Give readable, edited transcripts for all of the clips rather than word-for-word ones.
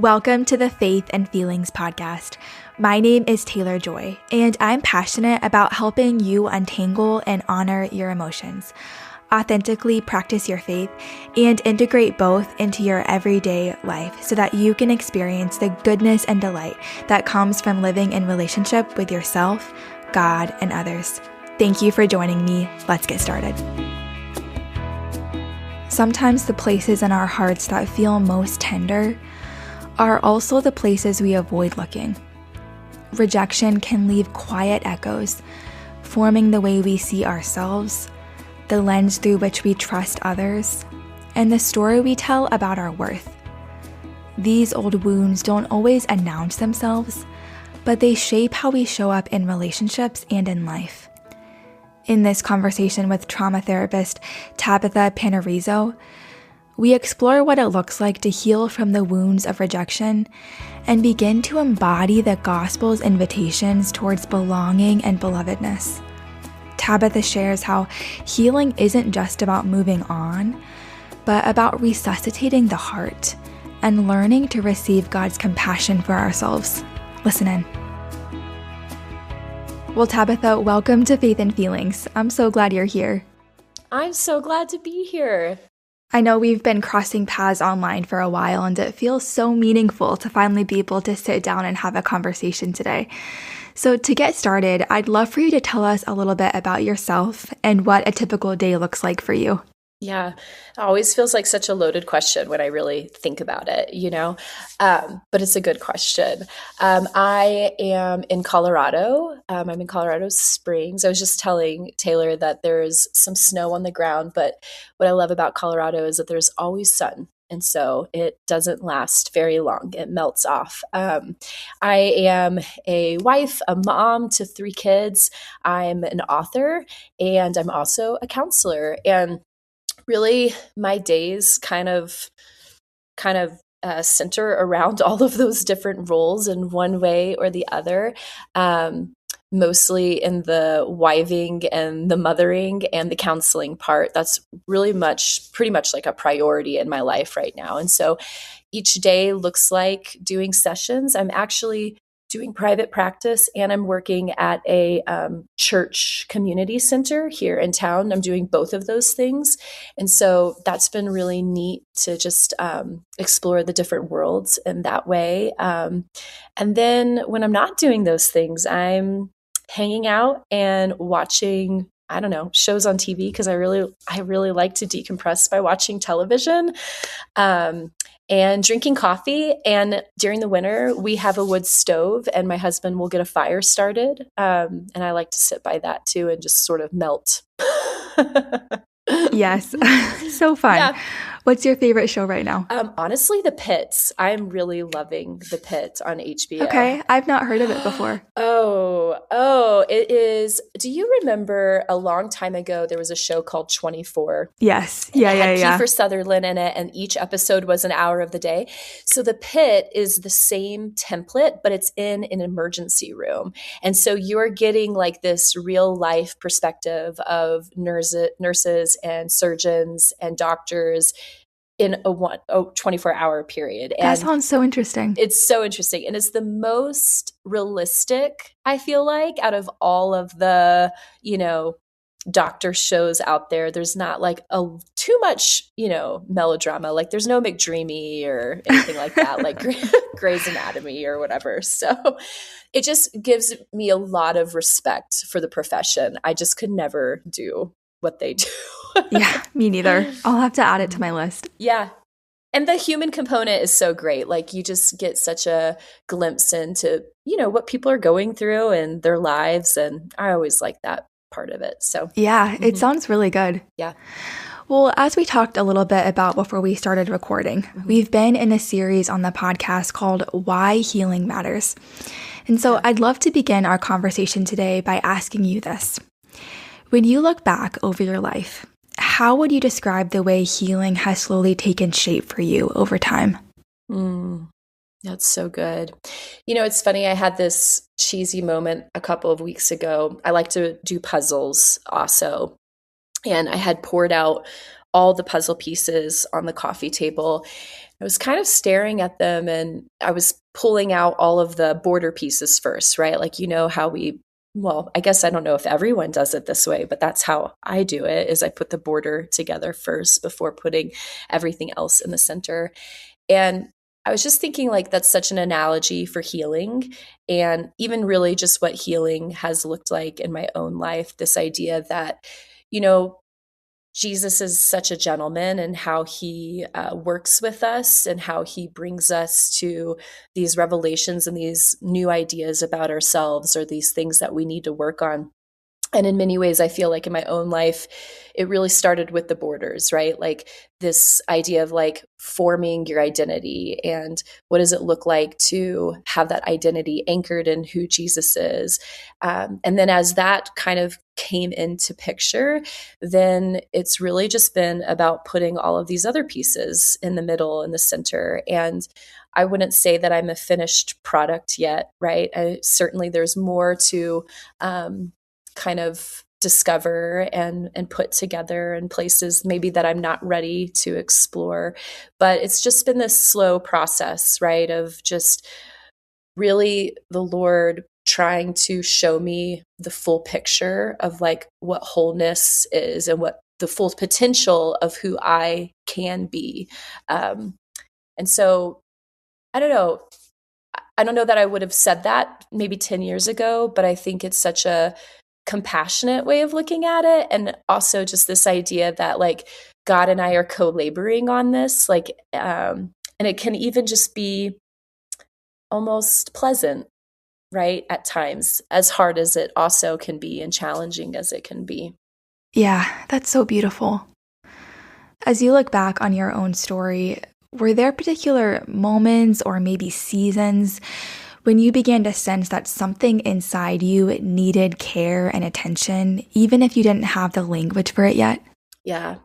Welcome to the Faith and Feelings podcast. My name is Taylor Joy, and I'm passionate about helping you untangle and honor your emotions, authentically practice your faith, and integrate both into your everyday life so that you can experience the goodness and delight that comes from living in relationship with yourself, God, and others. Thank you for joining me. Let's get started. Sometimes the places in our hearts that feel most tender are also the places we avoid looking. Rejection can leave quiet echoes, forming the way we see ourselves, the lens through which we trust others, and the story we tell about our worth. These old wounds don't always announce themselves, but they shape how we show up in relationships and in life. In this conversation with trauma therapist Tabitha Panariso, we explore what it looks like to heal from the wounds of rejection and begin to embody the gospel's invitations towards belonging and belovedness. Tabitha shares how healing isn't just about moving on, but about resuscitating the heart and learning to receive God's compassion for ourselves. Listen in. Well, Tabitha, welcome to Faith and Feelings. I'm so glad you're here. I'm so glad to be here. I know we've been crossing paths online for a while, and it feels so meaningful to finally be able to sit down and have a conversation today. So to get started, I'd love for you to tell us a little bit about yourself and what a typical day looks like for you. Yeah, it always feels like such a loaded question when I really think about it, but it's a good question. I am in Colorado. I'm in Colorado Springs. I was just telling Taylor that there's some snow on the ground, but what I love about Colorado is that there's always sun. And so it doesn't last very long. It melts off. I am a wife, a mom to 3 kids. I'm an author, and I'm also a counselor. And really, my days kind of center around all of those different roles in one way or the other, mostly in the wiving and the mothering and the counseling part. That's pretty much like a priority in my life right now. And so each day looks like doing sessions. I'm actually doing private practice, and I'm working at a church community center here in town. I'm doing both of those things. And so that's been really neat to just explore the different worlds in that way. And then when I'm not doing those things, I'm hanging out and watching, shows on TV, because I really like to decompress by watching television. And drinking coffee. And during the winter, we have a wood stove, and my husband will get a fire started. And I like to sit by that too and just sort of melt. Yes. So fun. Yeah. What's your favorite show right now? Honestly, The Pit. I'm really loving The Pit on HBO. Okay. I've not heard of it before. Oh, it is. Do you remember a long time ago, there was a show called 24? Yes. Yeah. It had Kiefer Sutherland in it, and each episode was an hour of the day. So The Pit is the same template, but it's in an emergency room. And so you're getting like this real life perspective of nurses and surgeons and doctors in a 24-hour period. And that sounds so interesting. It's so interesting. And it's the most realistic, I feel like, out of all of the, doctor shows out there. There's not like too much, melodrama. Like there's no McDreamy or anything like that, like Grey's Anatomy or whatever. So it just gives me a lot of respect for the profession. I just could never do what they do. Yeah, me neither. I'll have to add it to my list. Yeah. And the human component is so great. Like you just get such a glimpse into, what people are going through and their lives. And I always like that part of it. So yeah, it sounds really good. Yeah. Well, as we talked a little bit about before we started recording, we've been in a series on the podcast called Why Healing Matters. And so I'd love to begin our conversation today by asking you this. When you look back over your life, how would you describe the way healing has slowly taken shape for you over time? That's so good. It's funny. I had this cheesy moment a couple of weeks ago. I like to do puzzles also. And I had poured out all the puzzle pieces on the coffee table. I was kind of staring at them, and I was pulling out all of the border pieces first, right? Like, how well, I guess I don't know if everyone does it this way, but that's how I do it, is I put the border together first before putting everything else in the center. And I was just thinking, like, that's such an analogy for healing, and even really just what healing has looked like in my own life. This idea that, you know, Jesus is such a gentleman, and how he works with us, and how he brings us to these revelations and these new ideas about ourselves, or these things that we need to work on. And in many ways, I feel like in my own life, it really started with the borders, right? Like this idea of like forming your identity, and what does it look like to have that identity anchored in who Jesus is. And then as that kind of came into picture, then it's really just been about putting all of these other pieces in the middle, in the center. And I wouldn't say that I'm a finished product yet, right? Certainly there's more to kind of discover and put together, in places maybe that I'm not ready to explore. But it's just been this slow process, right? Of just really the Lord trying to show me the full picture of like what wholeness is, and what the full potential of who I can be. And so I don't know. I don't know that I would have said that maybe 10 years ago, but I think it's such a compassionate way of looking at it. And also just this idea that like God and I are co-laboring on this, like, and it can even just be almost pleasant, right? At times, as hard as it also can be, and challenging as it can be. Yeah, that's so beautiful. As you look back on your own story, were there particular moments or maybe seasons when you began to sense that something inside you needed care and attention, even if you didn't have the language for it yet? Yeah,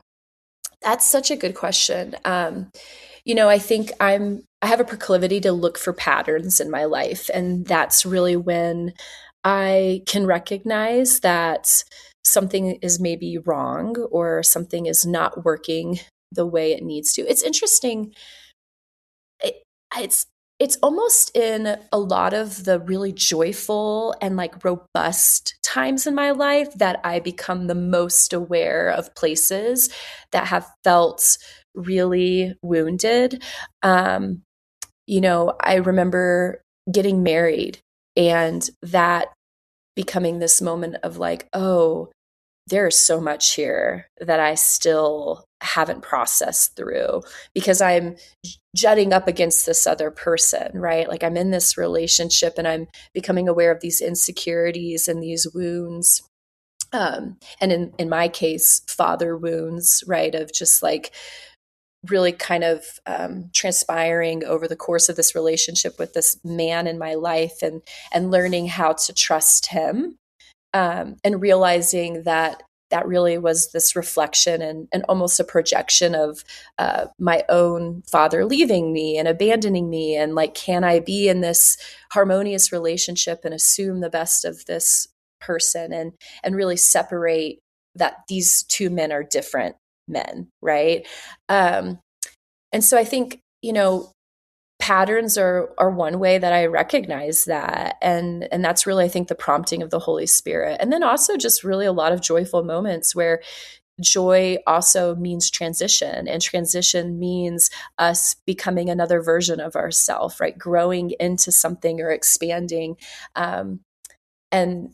that's such a good question. I think I have a proclivity to look for patterns in my life, and that's really when I can recognize that something is maybe wrong, or something is not working the way it needs to. It's interesting. It, it's it's almost in a lot of the really joyful and like robust times in my life that I become the most aware of places that have felt really wounded. Um, I remember getting married, and that becoming this moment of like, oh, there's so much here that I still haven't processed through, because I'm jutting up against this other person, right? Like I'm in this relationship, and I'm becoming aware of these insecurities and these wounds. And in my case, father wounds, right? Of just like really kind of transpiring over the course of this relationship with this man in my life, and learning how to trust him, and realizing that that really was this reflection, and almost a projection of my own father leaving me and abandoning me. And like, can I be in this harmonious relationship and assume the best of this person, and really separate that these two men are different men, right? Um, and so I think, patterns are one way that I recognize that. And that's really, I think, the prompting of the Holy Spirit. And then also just really a lot of joyful moments where joy also means transition, and transition means us becoming another version of ourselves, right? Growing into something, or expanding. And and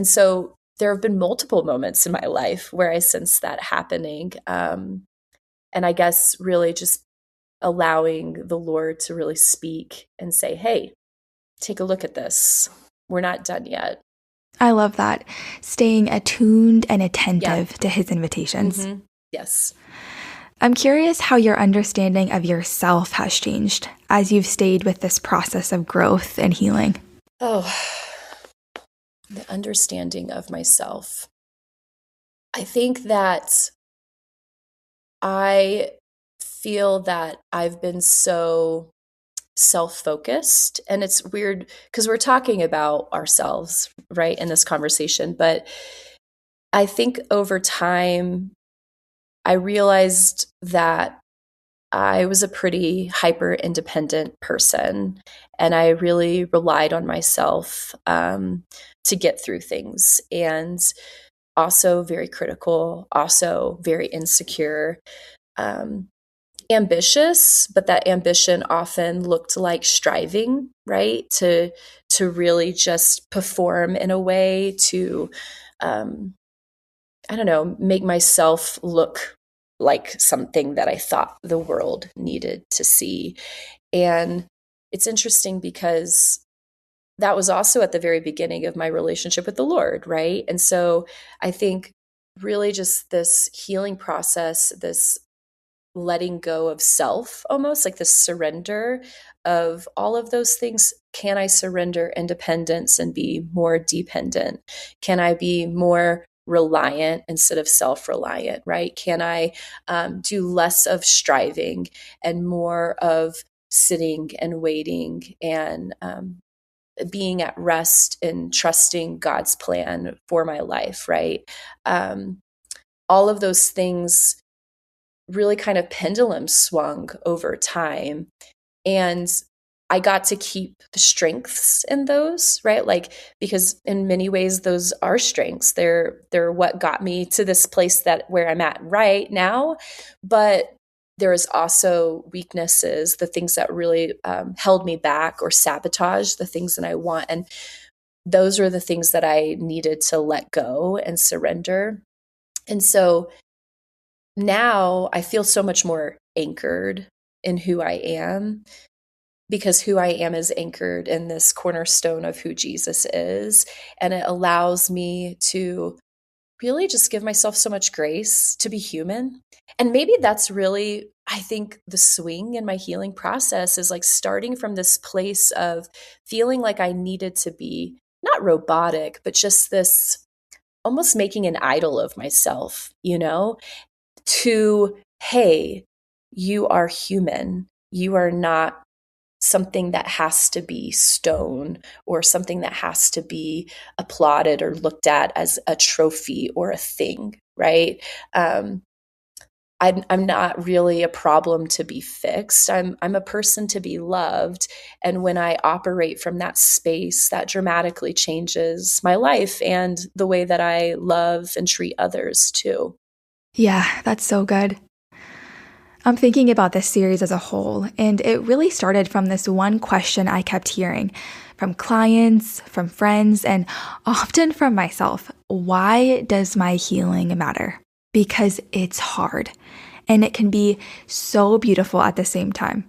so there have been multiple moments in my life where I sense that happening. And I guess really just allowing the Lord to really speak and say, hey, take a look at this. We're not done yet. I love that. Staying attuned and Yeah. attentive to his invitations. Mm-hmm. Yes. I'm curious how your understanding of yourself has changed as you've stayed with this process of growth and healing. Oh, the understanding of myself. I think that I feel that I've been so self-focused, and it's weird because we're talking about ourselves, right, in this conversation. But I think over time, I realized that I was a pretty hyper independent person, and I really relied on myself to get through things, and also very critical, also very insecure, um, ambitious, but that ambition often looked like striving, right? To really just perform in a way to, um, I don't know, make myself look like something that I thought the world needed to see. And it's interesting because that was also at the very beginning of my relationship with the Lord, right? And so I think really just this healing process, this letting go of self, almost like this surrender of all of those things. Can I surrender independence and be more dependent? Can I be more reliant instead of self-reliant, right? Can I do less of striving and more of sitting and waiting and being at rest and trusting God's plan for my life, right? Um, all of those things really kind of pendulum swung over time. And I got to keep the strengths in those, right? Like, because in many ways those are strengths. They're what got me to this place that where I'm at right now. But there is also weaknesses, the things that really held me back or sabotage the things that I want. And those are the things that I needed to let go and surrender. And so now I feel so much more anchored in who I am, because who I am is anchored in this cornerstone of who Jesus is. And it allows me to really just give myself so much grace to be human. And maybe that's really, I think, the swing in my healing process is like starting from this place of feeling like I needed to be not robotic, but just this almost making an idol of myself, to, hey, you are human. You are not something that has to be stone or something that has to be applauded or looked at as a trophy or a thing, right? I'm not really a problem to be fixed. I'm a person to be loved. And when I operate from that space, that dramatically changes my life and the way that I love and treat others too. Yeah, that's so good. I'm thinking about this series as a whole, and it really started from this one question I kept hearing from clients, from friends, and often from myself. Why does my healing matter? Because it's hard, and it can be so beautiful at the same time.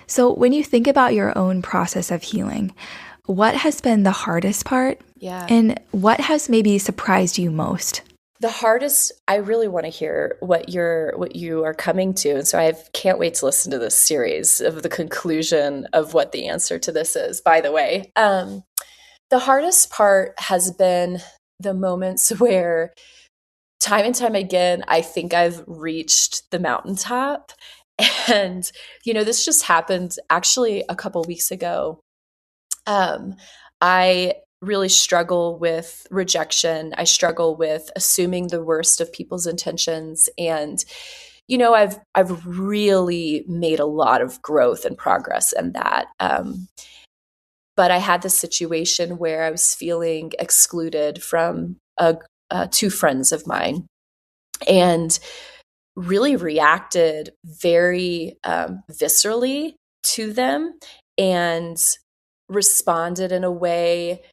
So, when you think about your own process of healing, what has been the hardest part? Yeah. And what has maybe surprised you most? The hardest, I really want to hear what you are coming to. And so I can't wait to listen to this series of the conclusion of what the answer to this is, by the way. The hardest part has been the moments where time and time again, I think I've reached the mountaintop. And, this just happened actually a couple weeks ago. I really struggle with rejection. I struggle with assuming the worst of people's intentions. And, I've really made a lot of growth and progress in that. But I had this situation where I was feeling excluded from two friends of mine and really reacted very viscerally to them and responded in a way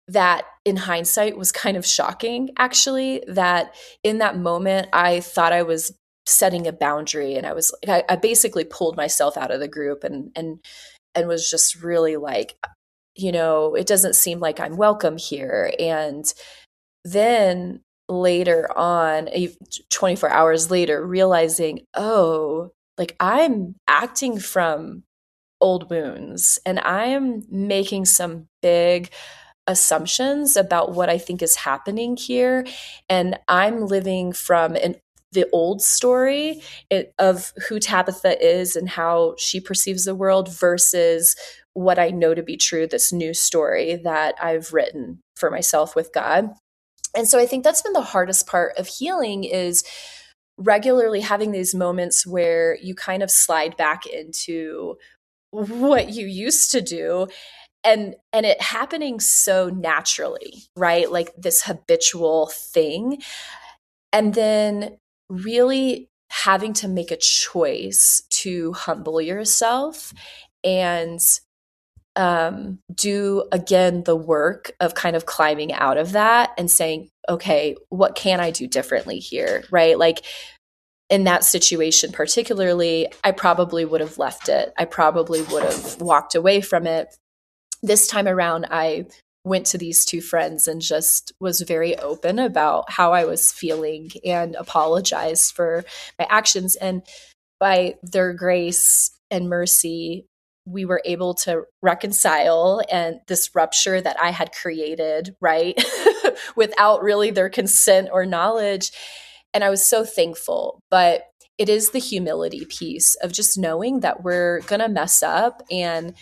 that in hindsight was kind of shocking, actually, that in that moment I thought I was setting a boundary, and I basically pulled myself out of the group and was just really like, it doesn't seem like I'm welcome here. And then later on, 24 hours later, realizing, oh, like I'm acting from old wounds and I am making some big assumptions about what I think is happening here. And I'm living from the old story of who Tabitha is and how she perceives the world versus what I know to be true, this new story that I've written for myself with God. And so I think that's been the hardest part of healing is regularly having these moments where you kind of slide back into what you used to do, and it happening so naturally, right? Like this habitual thing. And then really having to make a choice to humble yourself and do again the work of kind of climbing out of that and saying, okay, what can I do differently here? Right? Like in that situation, particularly, I probably would have left it. I probably would have walked away from it. This time around, I went to these two friends and just was very open about how I was feeling and apologized for my actions. And by their grace and mercy, we were able to reconcile and this rupture that I had created, right? Without really their consent or knowledge. And I was so thankful. But it is the humility piece of just knowing that we're going to mess up, and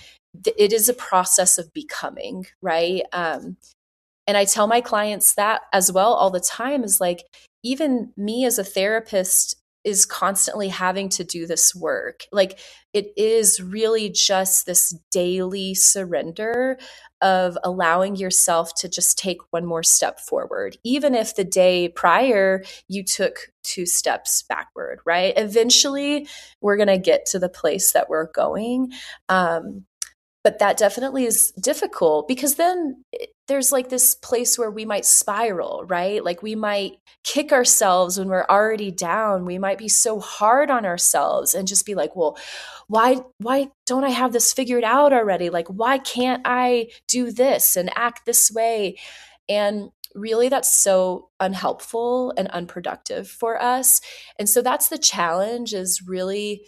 it is a process of becoming, right? And I tell my clients that as well all the time, is like, even me as a therapist is constantly having to do this work. Like it is really just this daily surrender of allowing yourself to just take one more step forward, even if the day prior you took 2 steps backward, right? Eventually we're going to get to the place that we're going. But that definitely is difficult, because then there's like this place where we might spiral, right? Like we might kick ourselves when we're already down. We might be so hard on ourselves and just be like, well, why don't I have this figured out already? Like, why can't I do this and act this way? And really, that's so unhelpful and unproductive for us. And so that's the challenge, is really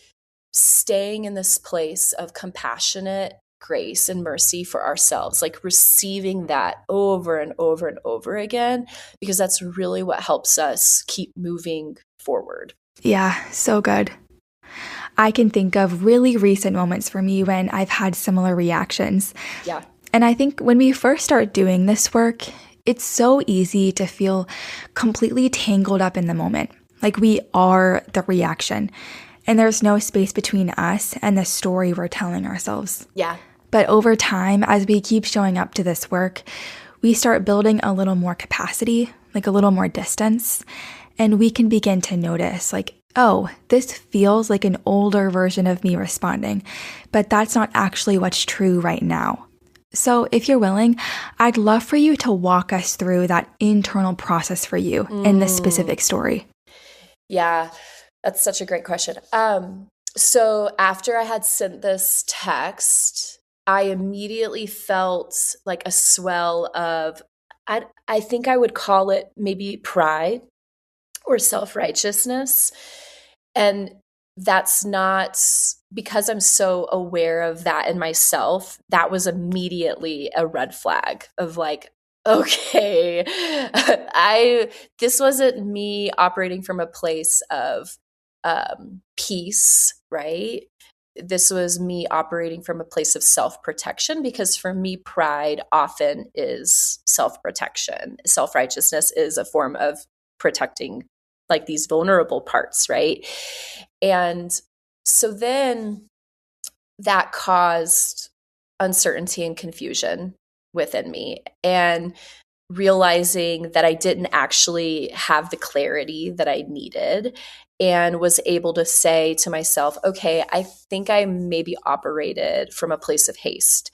staying in this place of compassionate grace and mercy for ourselves, like receiving that over and over and over again, because that's really what helps us keep moving forward. Yeah, so good. I can think of really recent moments for me when I've had similar reactions. Yeah. And I think when we first start doing this work, it's so easy to feel completely tangled up in the moment, like we are the reaction. And there's no space between us and the story we're telling ourselves. Yeah. But over time, as we keep showing up to this work, we start building a little more capacity, like a little more distance. And we can begin to notice, like, oh, this feels like an older version of me responding, but that's not actually what's true right now. So if you're willing, I'd love for you to walk us through that internal process for you in this specific story. Yeah. That's such a great question. So after I had sent this text, I immediately felt like a swell of, I think I would call it maybe pride or self-righteousness. And that's not, because I'm so aware of that in myself, that was immediately a red flag of like, okay, this wasn't me operating from a place of peace, right? This was me operating from a place of self-protection, because for me, pride often is self-protection. Self-righteousness is a form of protecting like these vulnerable parts, right? And so then that caused uncertainty and confusion within me, and realizing that I didn't actually have the clarity that I needed, and was able to say to myself, okay, I think I maybe operated from a place of haste.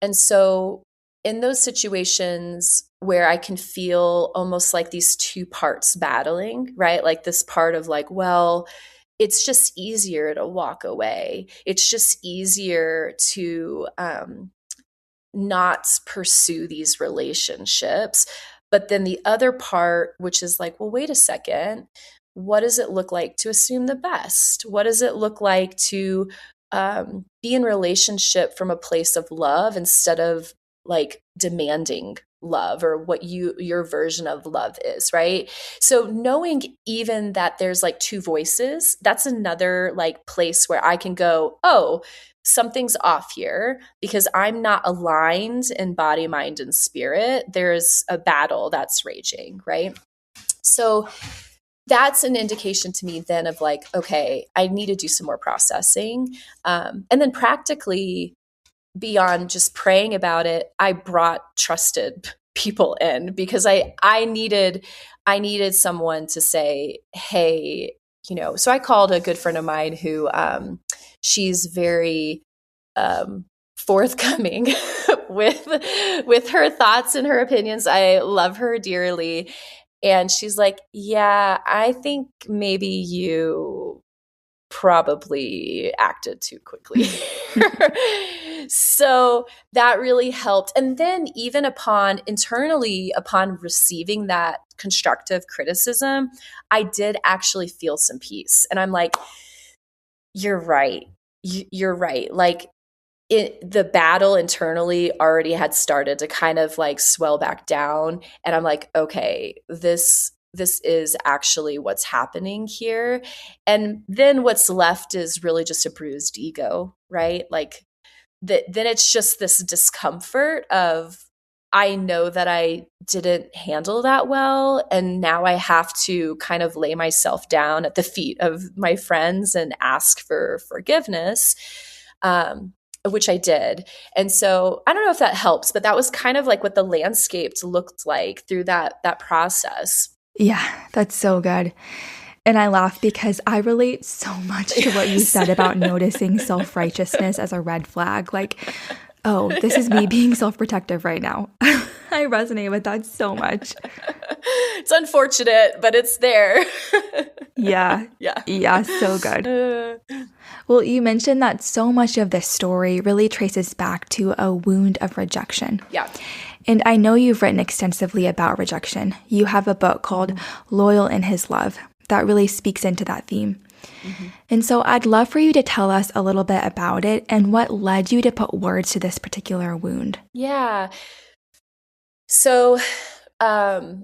And so in those situations where I can feel almost like these two parts battling, right? Like this part of like, well, it's just easier to walk away. It's just easier to not pursue these relationships. But then the other part, which is like, well, wait a second. What does it look like to assume the best? What does it look like to be in relationship from a place of love instead of like demanding love, or what your version of love is, right? So knowing even that there's like two voices, that's another like place where I can go, oh, something's off here, because I'm not aligned in body, mind, and spirit. There's a battle that's raging, right? So that's an indication to me then of like, okay, I need to do some more processing. And then practically, beyond just praying about it, I brought trusted people in because I needed someone to say, hey, so I called a good friend of mine who she's very forthcoming with her thoughts and her opinions. I love her dearly. And she's like, yeah, I think maybe you probably acted too quickly. So that really helped. And then even upon receiving that constructive criticism, I did actually feel some peace. And I'm like, you're right. You're right. Like the battle internally already had started to kind of like swell back down. And I'm like, okay, this is actually what's happening here. And then what's left is really just a bruised ego, right? Like then it's just this discomfort of, I know that I didn't handle that well. And now I have to kind of lay myself down at the feet of my friends and ask for forgiveness. Which I did. And so I don't know if that helps, but that was kind of like what the landscape looked like through that process. Yeah, that's so good. And I laugh because I relate so much to what you said about noticing self-righteousness as a red flag. Like, oh, this is me being self-protective right now. I resonate with that so much. It's unfortunate, but it's there. Yeah. Yeah, so good. Well, you mentioned that so much of this story really traces back to a wound of rejection. Yeah. And I know you've written extensively about rejection. You have a book called Loyal in His Love that really speaks into that theme. Mm-hmm. And so I'd love for you to tell us a little bit about it and what led you to put words to this particular wound. Yeah. So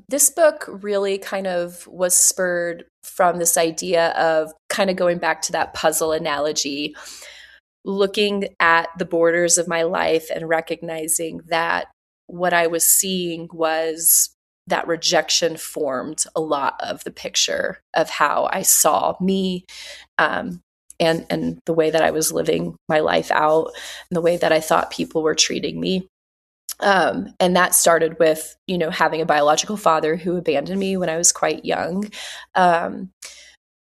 this book really kind of was spurred from this idea of kind of going back to that puzzle analogy, looking at the borders of my life and recognizing that what I was seeing was that rejection formed a lot of the picture of how I saw me, and the way that I was living my life out and the way that I thought people were treating me. And that started with, having a biological father who abandoned me when I was quite young. And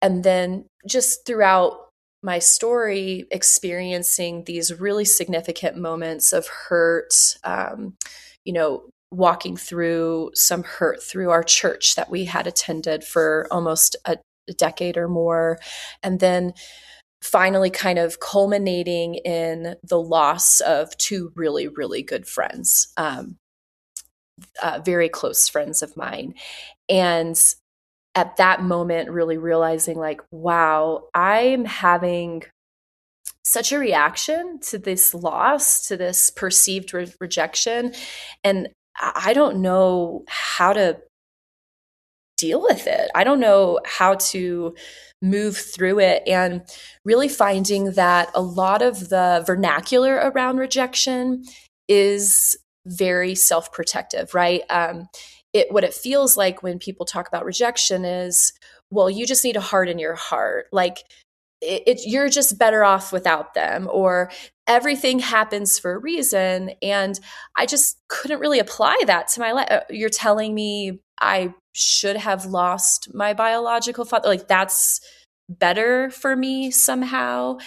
then just throughout my story, experiencing these really significant moments of hurt, walking through some hurt through our church that we had attended for almost a decade or more. And then finally kind of culminating in the loss of two really, really good friends, very close friends of mine. And at that moment, really realizing like, wow, I'm having such a reaction to this loss, to this perceived rejection. And I don't know how to deal with it. I don't know how to move through it, and really finding that a lot of the vernacular around rejection is very self-protective, right? What it feels like when people talk about rejection is, well, you just need to harden your heart. Like you're just better off without them, or everything happens for a reason. And I just couldn't really apply that to my life. You're telling me I should have lost my biological father. Like that's better for me somehow.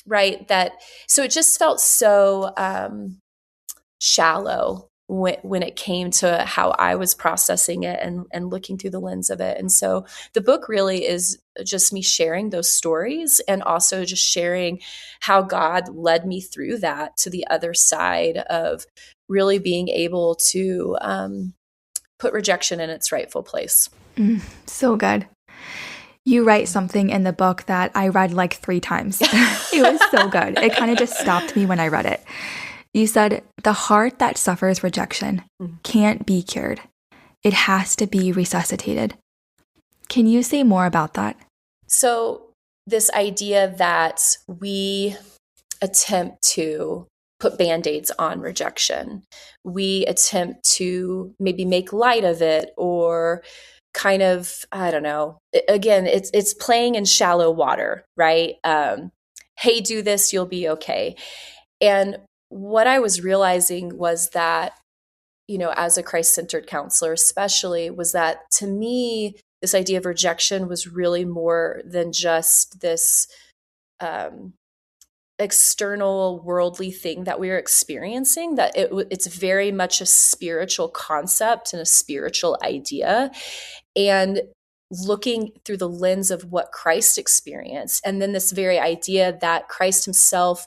Right. So it just felt so shallow when it came to how I was processing it and looking through the lens of it. And so the book really is just me sharing those stories, and also just sharing how God led me through that to the other side of really being able to put rejection in its rightful place. So good. You write something in the book that I read like 3 times. It was so good. It kind of just stopped me when I read it. You said, the heart that suffers rejection can't be cured. It has to be resuscitated. Can you say more about that? So this idea that we attempt to put Band-Aids on rejection, we attempt to maybe make light of it, or kind of, I don't know, again, it's playing in shallow water, right? Hey, do this, you'll be okay. And what I was realizing was that, as a Christ-centered counselor, especially, was that to me, this idea of rejection was really more than just this um, external worldly thing that we are experiencing, that it's very much a spiritual concept and a spiritual idea. And looking through the lens of what Christ experienced, and then this very idea that Christ himself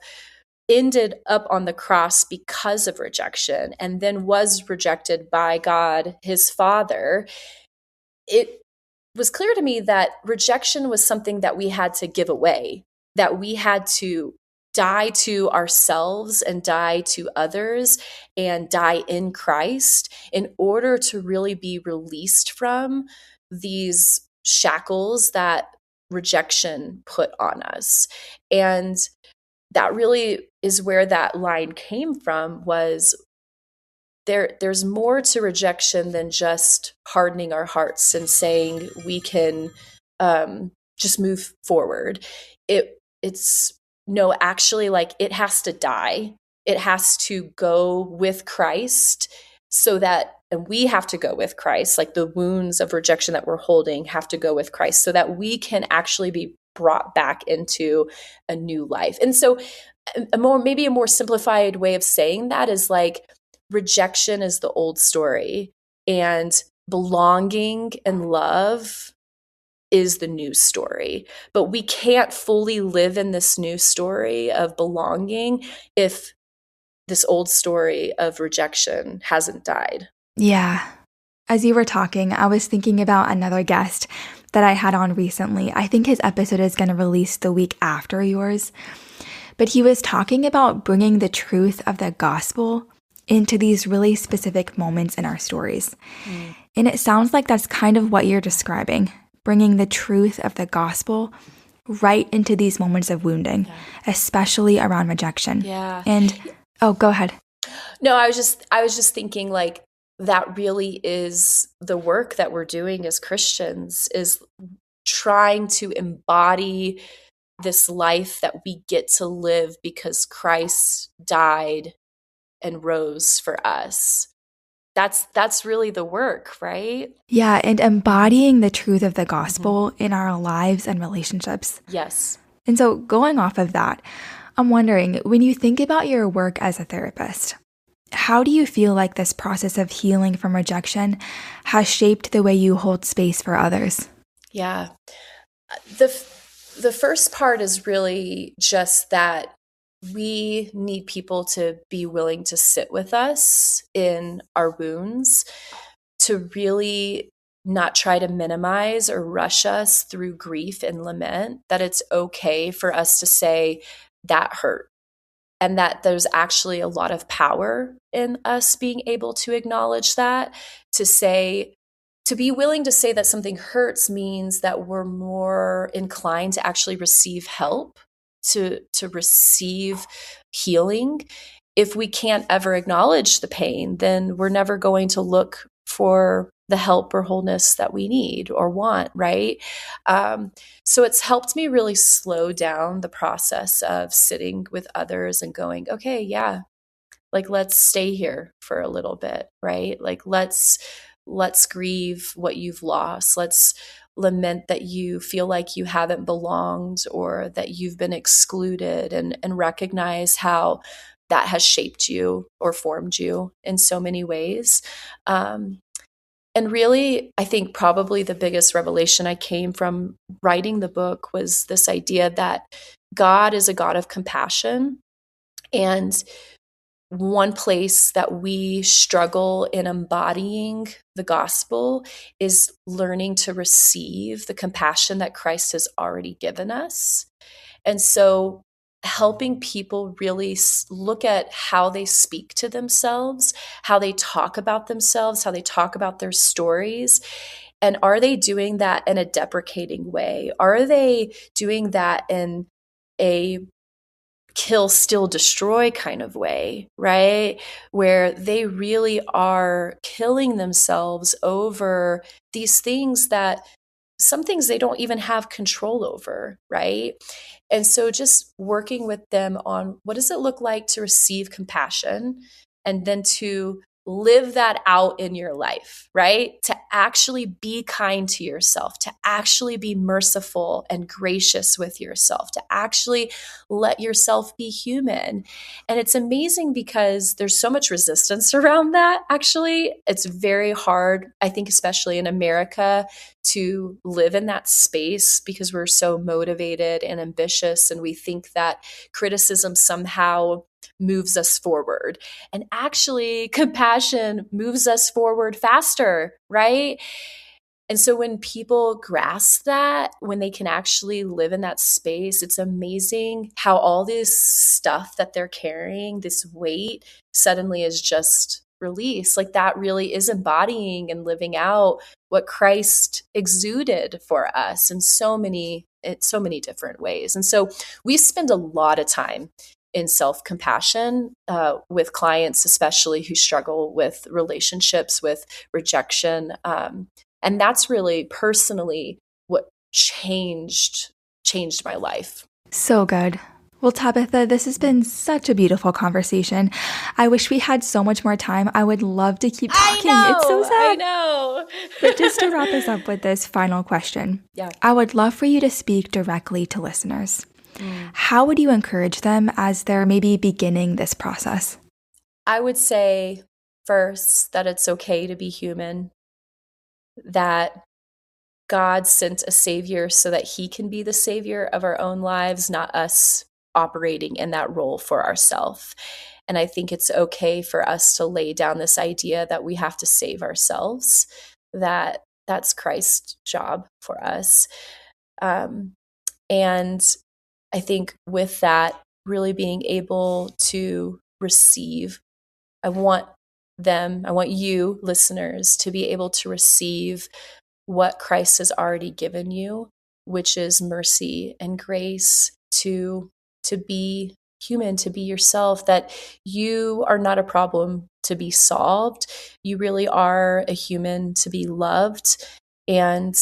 ended up on the cross because of rejection and then was rejected by God, his Father, it was clear to me that rejection was something that we had to give away, that we had to die to ourselves and die to others and die in Christ in order to really be released from these shackles that rejection put on us. And that really is where that line came from, was there's more to rejection than just hardening our hearts and saying we can just move forward. It's no, actually, like, it has to die. It has to go with Christ, so that, and we have to go with Christ, like the wounds of rejection that we're holding have to go with Christ so that we can actually be brought back into a new life. And so maybe a more simplified way of saying that is like, rejection is the old story and belonging and love is the new story. But we can't fully live in this new story of belonging if this old story of rejection hasn't died. Yeah. As you were talking, I was thinking about another guest that I had on recently. I think his episode is going to release the week after yours. But he was talking about bringing the truth of the gospel into these really specific moments in our stories. And it sounds like that's kind of what you're describing, bringing the truth of the gospel right into these moments of wounding, especially around rejection. Yeah. And, go ahead. No, I was just thinking, like, that really is the work that we're doing as Christians, is trying to embody this life that we get to live because Christ died and rose for us. That's really the work, right? Yeah, and embodying the truth of the gospel in our lives and relationships. Yes. And so going off of that, I'm wondering, when you think about your work as a therapist, how do you feel like this process of healing from rejection has shaped the way you hold space for others? Yeah. The first part is really just that we need people to be willing to sit with us in our wounds, to really not try to minimize or rush us through grief and lament, that it's okay for us to say that hurt, and that there's actually a lot of power in us being able to acknowledge that, to be willing to say that something hurts means that we're more inclined to actually receive help, to receive healing. If we can't ever acknowledge the pain, then we're never going to look for the help or wholeness that we need or want, right? So it's helped me really slow down the process of sitting with others and going, okay, yeah, like, let's stay here for a little bit, right? Like, let's grieve what you've lost. Let's lament that you feel like you haven't belonged or that you've been excluded, and recognize how that has shaped you or formed you in so many ways. And really, I think probably the biggest revelation I came from writing the book was this idea that God is a God of compassion. And one place that we struggle in embodying the gospel is learning to receive the compassion that Christ has already given us. And so helping people really look at how they speak to themselves, how they talk about themselves, how they talk about their stories. And are they doing that in a deprecating way? Are they doing that in a kill, steal, destroy kind of way, right? Where they really are killing themselves over these things that some things they don't even have control over, right? And so just working with them on what does it look like to receive compassion and then to live that out in your life, right? To actually be kind to yourself, to actually be merciful and gracious with yourself, to actually let yourself be human. And it's amazing because there's so much resistance around that, actually. It's very hard, I think, especially in America, to live in that space because we're so motivated and ambitious, and we think that criticism somehow moves us forward. And actually, compassion moves us forward faster, right? And so when people grasp that, when they can actually live in that space, it's amazing how all this stuff that they're carrying, this weight, suddenly is just released. Like that really is embodying and living out what Christ exuded for us in so many different ways. And so we spend a lot of time in self-compassion with clients, especially who struggle with relationships, with rejection. And that's really personally what changed my life. So good. Well, Tabitha, this has been such a beautiful conversation. I wish we had so much more time. I would love to keep talking. It's so sad. I know. But just to wrap us up with this final question, I would love for you to speak directly to listeners. How would you encourage them as they're maybe beginning this process? I would say first that it's okay to be human, that God sent a savior so that he can be the savior of our own lives, not us operating in that role for ourselves. And I think it's okay for us to lay down this idea that we have to save ourselves, that's Christ's job for us. And I think with that, really being able to receive, I want you listeners to be able to receive what Christ has already given you, which is mercy and grace to be human, to be yourself, that you are not a problem to be solved. You really are a human to be loved. And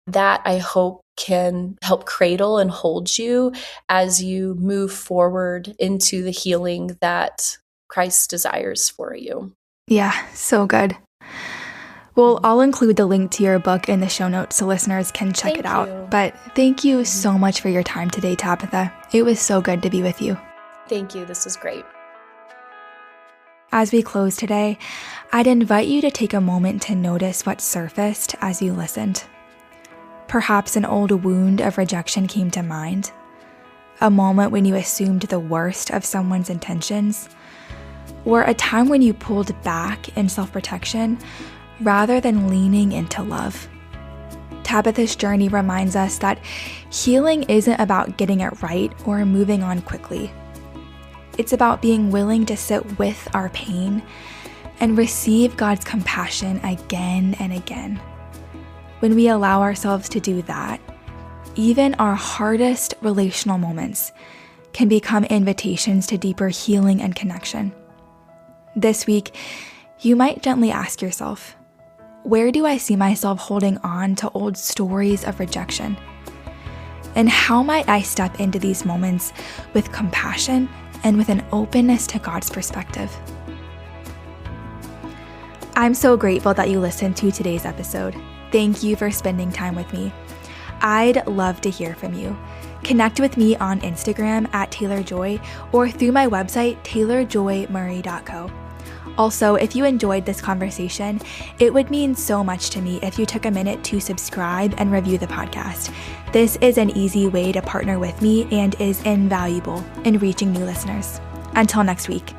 that, I hope, can help cradle and hold you as you move forward into the healing that Christ desires for you. Yeah, so good. Well, I'll include the link to your book in the show notes so listeners can check it out. But thank you so much for your time today, Tabitha. It was so good to be with you. Thank you. This was great. As we close today, I'd invite you to take a moment to notice what surfaced as you listened. Perhaps an old wound of rejection came to mind, a moment when you assumed the worst of someone's intentions, or a time when you pulled back in self-protection rather than leaning into love. Tabitha's journey reminds us that healing isn't about getting it right or moving on quickly. It's about being willing to sit with our pain and receive God's compassion again and again. When we allow ourselves to do that, even our hardest relational moments can become invitations to deeper healing and connection. This week, you might gently ask yourself, where do I see myself holding on to old stories of rejection? And how might I step into these moments with compassion and with an openness to God's perspective? I'm so grateful that you listened to today's episode. Thank you for spending time with me. I'd love to hear from you. Connect with me on Instagram at TaylorJoy or through my website, taylorjoymurray.co. Also, if you enjoyed this conversation, it would mean so much to me if you took a minute to subscribe and review the podcast. This is an easy way to partner with me and is invaluable in reaching new listeners. Until next week.